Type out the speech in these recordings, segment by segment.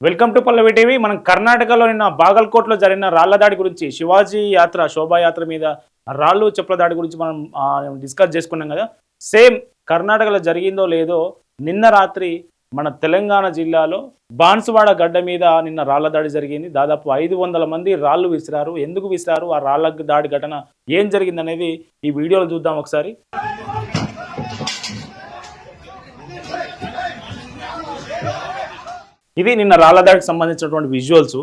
Welcome to Pallavi TV. మనం కర్ణాటకలో నిన్న బాగల్కోట్లో జరిగిన రాళ్ల దాడి గురించి, శివాజీ యాత్ర శోభాయాత్ర మీద రాళ్ళు చెప్పుల దాడి గురించి మనం డిస్కస్ చేసుకున్నాం కదా. సేమ్ కర్ణాటకలో జరిగిందో లేదో, నిన్న రాత్రి మన తెలంగాణ జిల్లాలో బాన్సువాడ గడ్డ మీద నిన్న రాళ్ల దాడి జరిగింది. దాదాపు 500 మంది రాళ్ళు విసిరారు. ఎందుకు విసిరారు, ఆ రాళ్ల దాడి ఘటన ఏం జరిగిందనేది ఈ వీడియోలో చూద్దాం ఒకసారి. ఇది నిన్న రాళ్ల దాడికి సంబంధించినటువంటి విజువల్స్.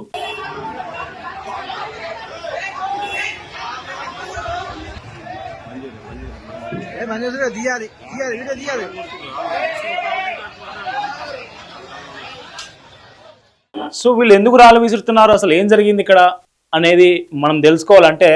సో వీళ్ళు ఎందుకు రాళ్ళు విసురుతున్నారు, అసలు ఏం జరిగింది ఇక్కడ అనేది మనం తెలుసుకోవాలంటే,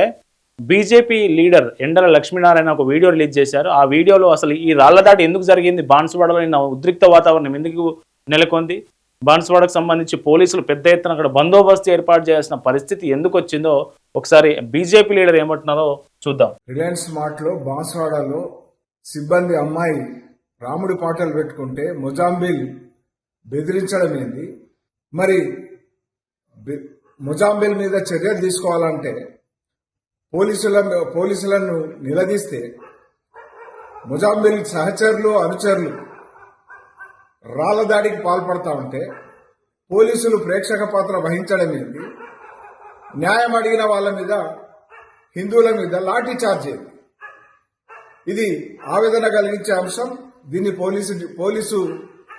బీజేపీ లీడర్ ఎండల లక్ష్మీనారాయణ ఒక వీడియో రిలీజ్ చేశారు. ఆ వీడియోలో అసలు ఈ రాళ్ల దాడి ఎందుకు జరిగింది, బాన్సువాడలో నిన్న ఉద్రిక్త వాతావరణం ఎందుకు నెలకొంది, బాన్సువాడకు సంబంధించి పోలీసులు పెద్ద ఎత్తున అక్కడ బందోబస్తు ఏర్పాటు చేయాల్సిన పరిస్థితి ఎందుకు వచ్చిందో ఒకసారి బీజేపీ లీడర్ ఏమంటున్నారో చూద్దాం. రిలయన్స్ స్మార్ట్ లో బాన్సువాడలో సిబ్బంది అమ్మాయి రాముడి పాటలు పెట్టుకుంటే మొజాంబిల్ బెదిరించడం ఏంది? మరి మొజాంబిల్ మీద చర్యలు తీసుకోవాలంటే పోలీసులను నిలదీస్తే మొజాంబిల్ సహచరులు అనుచరులు రాళ్ల దాడికి పాల్పడతా ఉంటే పోలీసులు ప్రేక్షక పాత్ర వహించడం ఏంటి? న్యాయం అడిగిన వాళ్ళ మీద, హిందువుల మీద లాఠీ చార్జ్ ఏంటి? ఇది ఆవేదన కలిగించే అంశం. దీన్ని పోలీసు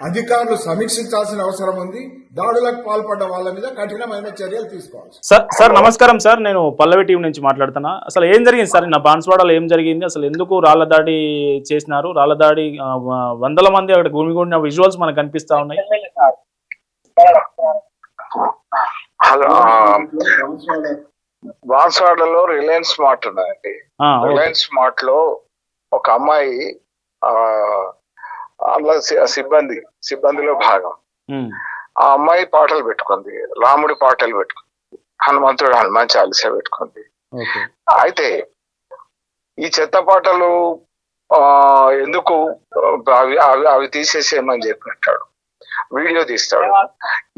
అధికారులు సమీక్షించాల్సిన అవసరం ఉంది. దాడులకు పాల్పడ్డ వాళ్ళ మీద కఠినమైన చర్యలు తీసుకోవాలి. సార్ నమస్కారం సార్, నేను పల్లవి టీవీ నుంచి మాట్లాడుతున్నా. అసలు ఏం జరిగింది సార్ నా బాన్సువాడలో, ఏం జరిగింది, అసలు ఎందుకు రాళ్ల దాడి చేసినారు? రాళ్ల దాడి వందల మంది అక్కడ గుమిగూడిన విజువల్స్ మనకు కనిపిస్తా ఉన్నాయి. బాన్సువాడలో రిలయన్స్ స్మార్ట్ ఉన్నదండి. రిలయన్స్ స్మార్ట్ లో ఒక అమ్మాయి సిబ్బందిలో భాగం. ఆ అమ్మాయి పాటలు పెట్టుకుంది, రాముడి పాటలు పెట్టుకుంది, హనుమాన్ చాలీసా పెట్టుకుంది. అయితే ఈ చెత్త పాటలు ఎందుకు అవి తీసేసేయమని చెప్పినట్టాడు, వీడియో తీస్తాడు.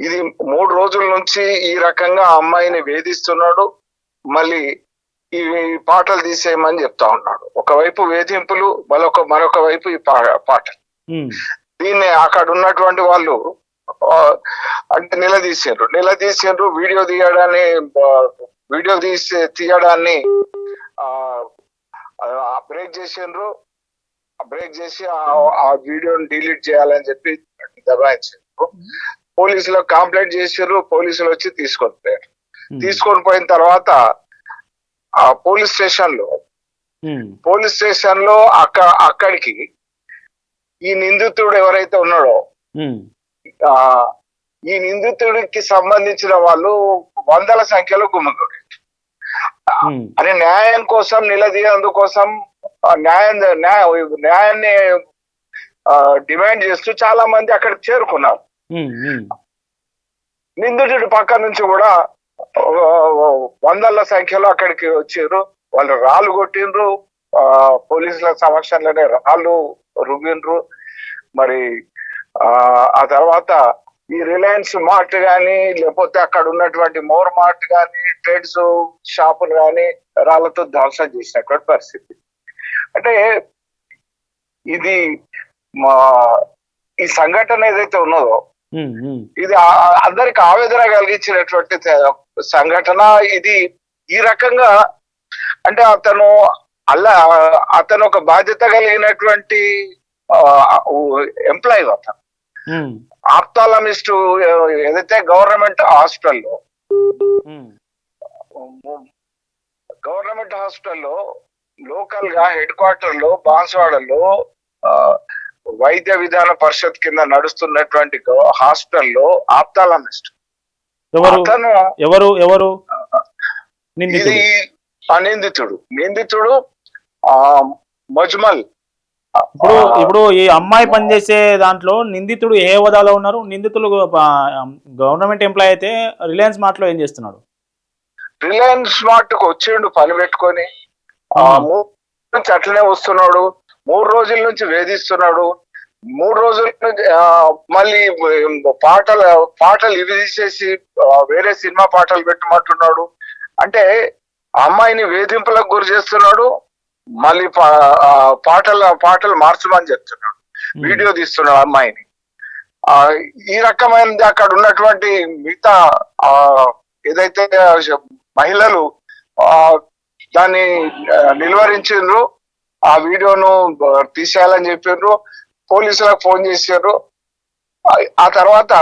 ఇది 3 రోజుల నుంచి ఈ రకంగా అమ్మాయిని వేధిస్తున్నాడు. మళ్ళీ ఈ పాటలు తీసేయమని చెప్తా ఉన్నాడు. ఒకవైపు వేధింపులు, మరొక వైపు ఈ పాటలు. దీన్ని అక్కడ ఉన్నటువంటి వాళ్ళు అంటే నిలదీసిండ్రు. వీడియో తీయడాన్ని బ్రేక్ చేసి ఆ వీడియోని డిలీట్ చేయాలని చెప్పి దబాయించారు. పోలీసులకు కంప్లైంట్ చేసారు. పోలీసులు వచ్చి తీసుకొని పోయిన తర్వాత ఆ పోలీస్ స్టేషన్ లో అక్కడికి ఈ నిందితుడు ఎవరైతే ఉన్నాడో, ఈ నిందితుడికి సంబంధించిన వాళ్ళు వందల సంఖ్యలో గుమ్మగూడి అని న్యాయం కోసం నిలదీయందుకోసం న్యాయాన్ని డిమాండ్ చేస్తూ చాలా మంది అక్కడికి చేరుకున్నారు. నిందితుడి పక్క నుంచి కూడా వందల సంఖ్యలో అక్కడికి వచ్చారు. వాళ్ళు రాళ్ళు కొట్టిండ్రు, పోలీసుల సమక్షంలోనే రాళ్ళు రువ్విండ్రు. మరి ఆ తర్వాత ఈ రిలయన్స్ మార్ట్ గాని, లేకపోతే అక్కడ ఉన్నటువంటి మోర్ మార్ట్ గాని, ట్రేడ్స్ షాపులు గాని రాళ్లతో ధ్వంసం చేసినటువంటి పరిస్థితి. అంటే ఇది ఈ సంఘటన ఏదైతే ఉన్నదో, ఇది అందరికి ఆవేదన కలిగించినటువంటి సంఘటన. ఇది ఈ రకంగా అంటే అతను ఒక బాధ్యత కలిగినటువంటి ఎంప్లాయీ. అతను ఆప్థాలమిస్ట్ ఏదైతే గవర్నమెంట్ హాస్పిటల్లో లోకల్ గా హెడ్ క్వార్టర్ లో బాన్సువాడలో వైద్య విధాన పరిషత్ కింద నడుస్తున్నటువంటి హాస్పిటల్లో ఆప్థాలమిస్ట్. నిందితుడు మజ్మల్. ఇప్పుడు ఈ అమ్మాయి పనిచేసే దాంట్లో నిందితుడు ఏ హోదాలో ఉన్నారు? నిందితులు గవర్నమెంట్ ఎంప్లాయ్ అయితే రిలయన్స్ స్మార్ట్ లో ఏం చేస్తున్నాడు? రిలయన్స్ స్మార్ట్ కు వచ్చిండు పని పెట్టుకొని, అట్లనే వస్తున్నాడు. 3 రోజుల నుంచి వేధిస్తున్నాడు. 3 రోజుల నుంచి మళ్ళీ పాటలు ఇవి తీసేసి వేరే సినిమా పాటలు పెట్టమంటున్నాడు. అంటే అమ్మాయిని వేధింపులకు గురి చేస్తున్నాడు. మళ్ళీ పాటలు మార్చమని చెప్తున్నాడు. వీడియో తీస్తున్నాడు అమ్మాయిని. ఈ రకమైనది అక్కడ ఉన్నటువంటి మిగతా ఏదైతే మహిళలు దాన్ని నిలువరించారు. ఆ వీడియోను తీసేయాలని చెప్పారు. పోలీసులకు ఫోన్ చేశారు. ఆ తర్వాత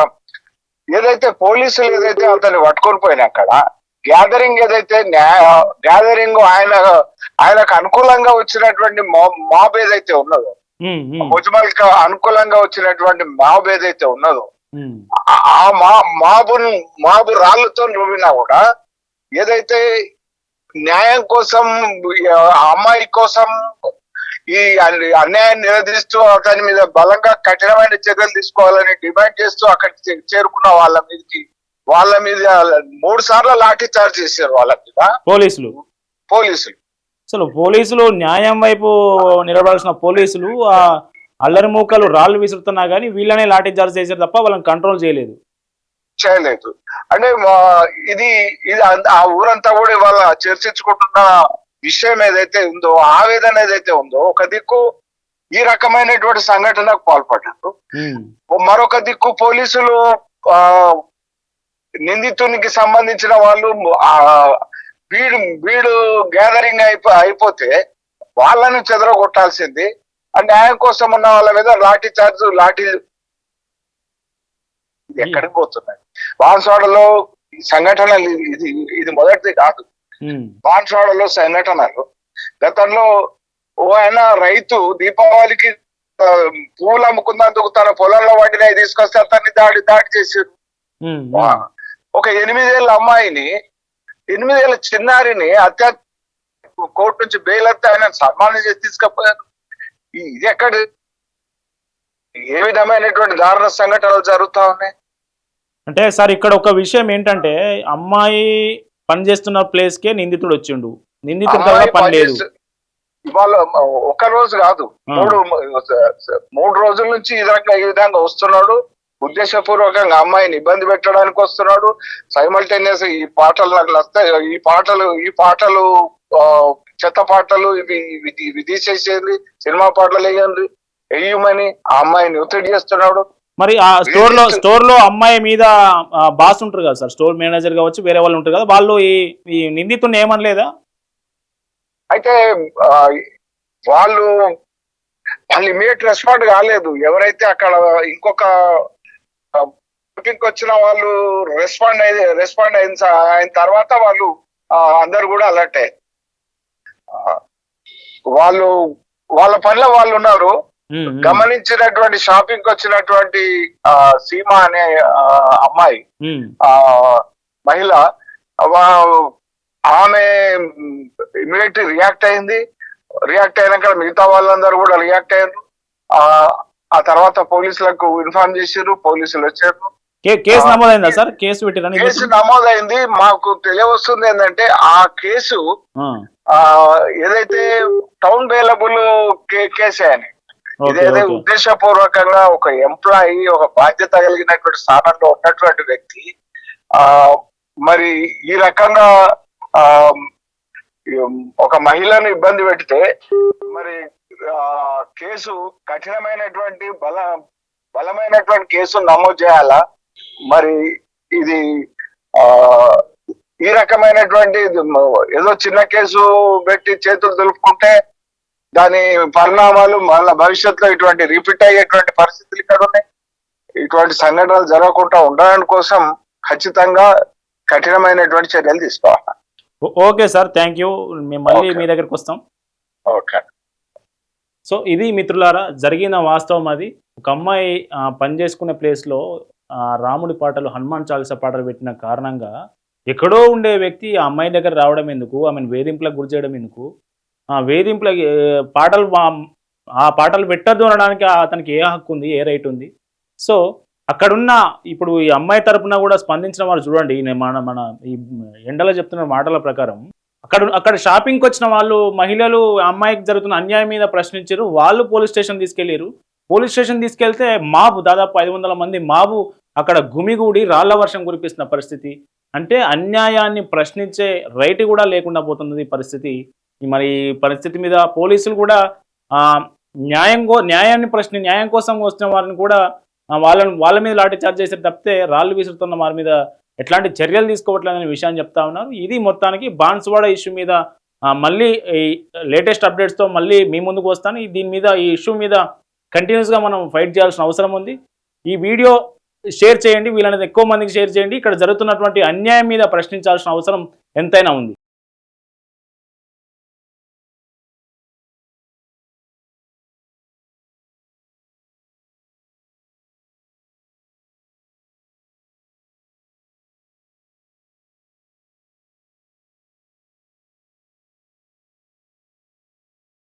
ఏదైతే పోలీసులు అతన్ని పట్టుకొని పోయినా అక్కడ గ్యాదరింగ్ గ్యాదరింగ్ ఆయనకు అనుకూలంగా వచ్చినటువంటి మాబ్ ఏదైతే ఉన్నదో, ముజ్మల్ కి అనుకూలంగా వచ్చినటువంటి మాబ్ ఏదైతే ఉన్నదో, ఆ మాబు రాళ్లతో రువినా కూడా ఏదైతే న్యాయం కోసం అమ్మాయి కోసం ఈ అన్యాయాన్ని నిలదీస్తూ అతని మీద బలంగా కఠినమైన చర్యలు తీసుకోవాలని డిమాండ్ చేస్తూ అక్కడికి చేరుకున్న వాళ్ళ మీద 3 సార్లు లాఠీ చార్జ్ చేశారు వాళ్ళ మీద పోలీసులు. అసలు పోలీసులు న్యాయం వైపు నిలబడాల్సిన పోలీసులు ఆ అల్లరి మూకలు రాళ్ళు విసురుతున్నా కానీ వీళ్ళనే లాఠీ చార్జ్ చేశారు తప్ప వాళ్ళని కంట్రోల్ చేయలేదు. అంటే ఇది ఆ ఊరంతా కూడా ఇవాళ చర్చించుకుంటున్న విషయం ఏదైతే ఉందో, ఆవేదన ఏదైతే ఉందో, ఒక దిక్కు ఈ రకమైనటువంటి సంఘటనకు పాల్పడ్డారు. మరొక దిక్కు పోలీసులు నిందితునికి సంబంధించిన వాళ్ళు వీడు గ్యాదరింగ్ అయిపోతే వాళ్ళని చెదరగొట్టాల్సింది. న్యాయం కోసం ఉన్న వాళ్ళ మీద లాఠీలు ఎక్కడికి పోతున్నాయి. బాన్స్వాడలో సంఘటనలు ఇది మొదటిది కాదు. బాన్స్వాడలో సంఘటనలు గతంలో ఆయన రైతు దీపావళికి పువ్వులు అమ్ముకున్నందుకు తన పొలంలో వాటిని తీసుకొస్తే అతన్ని దాడి చేశారు. ఒక 8 ఏళ్ల అమ్మాయిని 8 ఏళ్ల చిన్నారిని కోర్టు నుంచి బెయిల్ వస్తే ఆయన సన్మానం చేసి తీసుకపోయారు. ఇది ఎక్కడ ఏ విధమైనటువంటి దారుణ సంఘటనలు జరుగుతా ఉన్నాయి. అంటే సార్ ఇక్కడ ఒక విషయం ఏంటంటే అమ్మాయి పనిచేస్తున్న ప్లేస్ కే నిందితుడు వచ్చిండు. నిందితుడు పని లేదు. ఇవాళ ఒక రోజు కాదు, 3 రోజుల నుంచి ఈ విధంగా వస్తున్నాడు. ఉద్దేశపూర్వకంగా అమ్మాయిని ఇబ్బంది పెట్టడానికి వస్తున్నాడు. సైమల్టేనియస్ ఈ పాటలు నాకు వస్తాయి, ఈ పాటలు చెత్త పాటలు ఇవి తీసేసేది, సినిమా పాటలు వేయమని ఆ అమ్మాయిని ఒత్తిడి చేస్తున్నాడు. మరి ఆ స్టోర్ లో అమ్మాయి మీద బాస్ ఉంటారు కదా సార్, స్టోర్ మేనేజర్ కావచ్చు, వేరే వాళ్ళు ఉంటారు కదా, వాళ్ళు ఈ నిందితుడిని ఏమనలేదా? అయితే వాళ్ళు ఇమీడియట్ రెస్పాండ్ కాలేదు. ఎవరైతే అక్కడ ఇంకొక వచ్చిన వాళ్ళు రెస్పాండ్ అయిన తర్వాత వాళ్ళు అందరు కూడా అలర్ట్ అయ్యారు. వాళ్ళ పనిలో వాళ్ళు ఉన్నారు. గమనించినటువంటి షాపింగ్ వచ్చినటువంటి సీమ అనే అమ్మాయి మహిళ, ఆమె ఇమీడియట్ రియాక్ట్ అయినాక మిగతా వాళ్ళందరూ కూడా రియాక్ట్ అయ్యారు. ఆ తర్వాత పోలీసులకు ఇన్ఫార్మ్ చేశారు. పోలీసులు వచ్చారు. Case నమోదైందా sir? కేసు నమోదైంది. మాకు తెలియవస్తుంది ఏంటంటే ఆ కేసు ఏదైతే టౌన్ బెయిలబుల్ కేసే అని, ఇదేదో ఉద్దేశపూర్వకంగా ఒక ఎంప్లాయీ, ఒక బాధ్యత కలిగినటువంటి స్థానంలో ఉన్నటువంటి వ్యక్తి మరి ఈ రకంగా ఒక మహిళను ఇబ్బంది పెడితే మరి కేసు కఠినమైనటువంటి బలమైనటువంటి కేసు నమోదు చేయాలా? మరి ఇది ఈ రకమైనటువంటి ఏదో చిన్న కేసు పెట్టి చేతులు దులుపుకుంటే దాని పరిణామాలు మళ్ళీ భవిష్యత్తులో ఇటువంటి రిపీట్ అయ్యేటువంటి పరిస్థితులు ఇక్కడ ఉన్నాయి. ఇటువంటి సంఘటనలు జరగకుండా ఉండడానికి కోసం ఖచ్చితంగా కఠినమైనటువంటి చర్యలు తీసుకోవాలి. Okay sir, thank you. మేము మళ్ళీ మీ దగ్గరికి వస్తాం. ఓకే. సో ఇది మిత్రులారా జరిగిన వాస్తవం. అది ఒక అమ్మాయి పనిచేసుకునే ప్లేస్లో రాముడి పాటలు, హనుమాన్ చాలీసా పాటలు పెట్టిన కారణంగా ఎక్కడో ఉండే వ్యక్తి ఆ అమ్మాయి దగ్గర రావడం ఎందుకు, ఆమెను వేధింపులకు గురి చేయడం ఎందుకు, వేధింపులకి ఆ పాటలు పెట్టద్దు అనడానికి అతనికి ఏ హక్కు ఉంది, ఏ రైట్ ఉంది? సో అక్కడున్న ఇప్పుడు ఈ అమ్మాయి తరపున కూడా స్పందించిన వాళ్ళు చూడండి, మన ఈ ఎండలో చెప్తున్న మాటల ప్రకారం అక్కడ షాపింగ్కి వచ్చిన వాళ్ళు మహిళలు అమ్మాయికి జరుగుతున్న అన్యాయం మీద ప్రశ్నించారు. వాళ్ళు పోలీస్ స్టేషన్ తీసుకెళ్లారు. పోలీస్ స్టేషన్ తీసుకెళ్తే మాబు దాదాపు 500 మంది మాబు అక్కడ గుమిగూడి రాళ్ల వర్షం కురిపిస్తున్న పరిస్థితి. అంటే అన్యాయాన్ని ప్రశ్నించే రైట్ కూడా లేకుండా పోతున్నది ఈ పరిస్థితి. మరి ఈ పరిస్థితి మీద పోలీసులు కూడా న్యాయం కోసం వచ్చిన వారిని కూడా వాళ్ళ మీద లాఠీ చార్జ్ చేసే తప్పితే రాళ్ళు విసురుతున్న వారి మీద ఎట్లాంటి చర్యలు తీసుకోవట్లేదనే విషయాన్ని చెప్తా ఉన్నారు. ఇది మొత్తానికి బాన్సువాడ ఇష్యూ మీద మళ్ళీ ఈ లేటెస్ట్ అప్డేట్స్తో మళ్ళీ మీ ముందుకు వస్తాను. దీని మీద ఈ ఇష్యూ మీద కంటిన్యూస్గా మనం ఫైట్ చేయాల్సిన అవసరం ఉంది. ఈ వీడియో షేర్ చేయండి, వీళ్ళని ఎక్కువ మందికి షేర్ చేయండి. ఇక్కడ జరుగుతున్నటువంటి అన్యాయం మీద ప్రశ్నించాల్సిన అవసరం ఎంతైనా ఉంది.